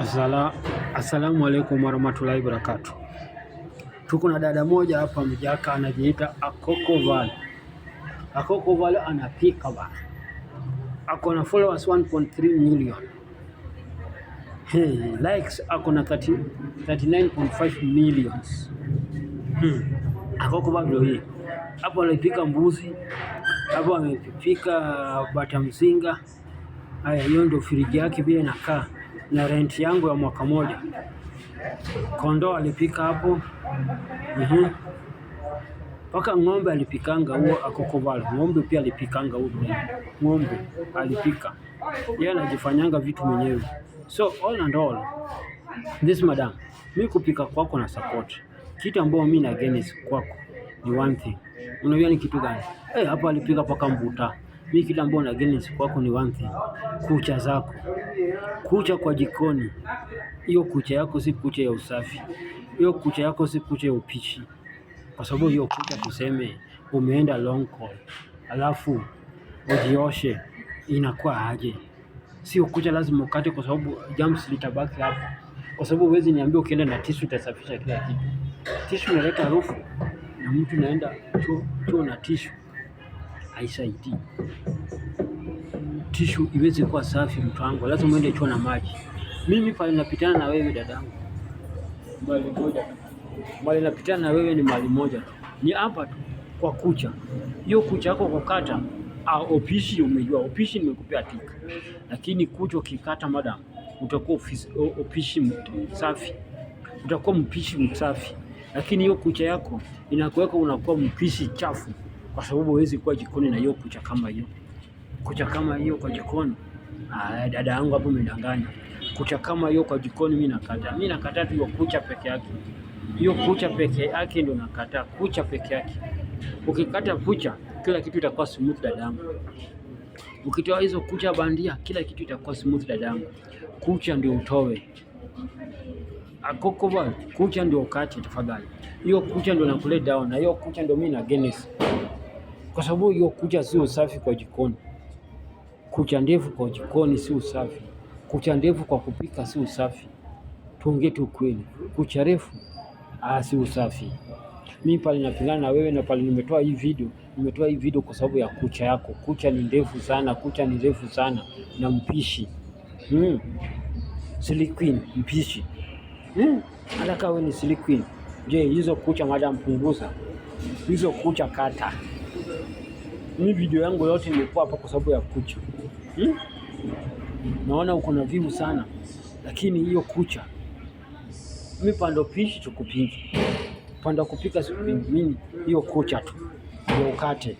Assalamu alaikum warahmatullahi wabarakatuh. Tuko na dada moja hapa mjaka anajiita Akoko Valley. Akoko Valley anapika bana. Ako na followers 1.3 million. Likes ako na 39.5 millions. Akoko Valley hii. Hapo anapika mbuzi. Hapo amepika bata mzinga. Haya, hiyo ndio friji yake vile inakaa. Na rent yangu ya mwaka moja. Kondoo alipika hapo. Paka ng'ombe alipikanga huo Akoko Valley. Ng'ombe pia alipikanga huo. Ng'ombe alipika. Yeye anajifanyanga vitu mwenyewe. So all and all, this madam, mimi kupika kwako na support. Kitu ambao mimi na against kwako ni one thing. Unajua ni kitu gani? Hapa alipika paka mbuta. Mimi kitu ambao na against kwako ni one thing. Kucha zako. Kucha kwa jikoni. Hiyo kucha yako si kucha ya usafi. Hiyo kucha yako si kucha ya upishi. Kwa sababu hiyo kucha tuseme umeenda long call. Alafu ujioshe, inakuwa aje? Sio kucha lazima ukate kwa sababu germs litabaki hapo. Kwa sababu huwezi niambia ukienda na tissue utasafisha kila kitu. Tissue inaleta harufu na mtu naenda choo na tissue. Haisaidii. Tissue iweze kuwa safi mtu wangu, lazima uende choo na maji. Mimi pale napitana na wewe dadangu. Mbali napitana na wewe ni mali moja. Ni hapa tu kwa kucha. Hiyo kucha yako kukata, upishi umejua, upishi nimekupea tika. Lakini kucha ukikata madam, utakuwa upishi msafi. Utakuwa mpishi msafi. Lakini hiyo kucha yako inakuweka unakuwa mpishi chafu kwa sababu huwezi kuwa jikoni na hiyo kucha kama hiyo. Kucha kama hiyo kwa jikoni. Dada yangu hapo umedanganya. Kucha kama hiyo kwa jikoni mimi nakata. Mimi nakata tu hiyo kucha peke yake. Hiyo kucha peke yake ndio nakata. Kucha peke yake. Ukikata kucha, kila kitu itakuwa smooth dadangu. Ukitoa hizo kucha bandia, kila kitu itakuwa smooth dadangu. Kucha ndio utowe. Akoko Valley, kucha ndio ukate tafadhali. Hiyo kucha ndio nakuleta down na hiyo kucha ndio mimi na against. Kwa sababu hiyo kucha si usafi kwa jikoni. Kucha ndefu kwa jikoni si usafi. Kucha ndefu kwa kupika si usafi. Tuongee tu kweli. Kucha refu si usafi. Mimi pale napingana na wewe na pale nimetoa hii video kwa sababu ya kucha yako. Kucha ni ndefu sana, kucha ni refu sana na mpishi. Silly Queen mpishi. Alaka wewe ni Silly Queen. Je, hizo kucha madam punguza. Hizo kucha kata. Mimi video yangu yote nimekuwa hapa kwa sababu ya kucha. Naona uko na view sana. Lakini hiyo kucha. Mimi pando pishi tukupingi. Panda kupika sikupingi. Mimi hiyo kucha tu ndio ukate.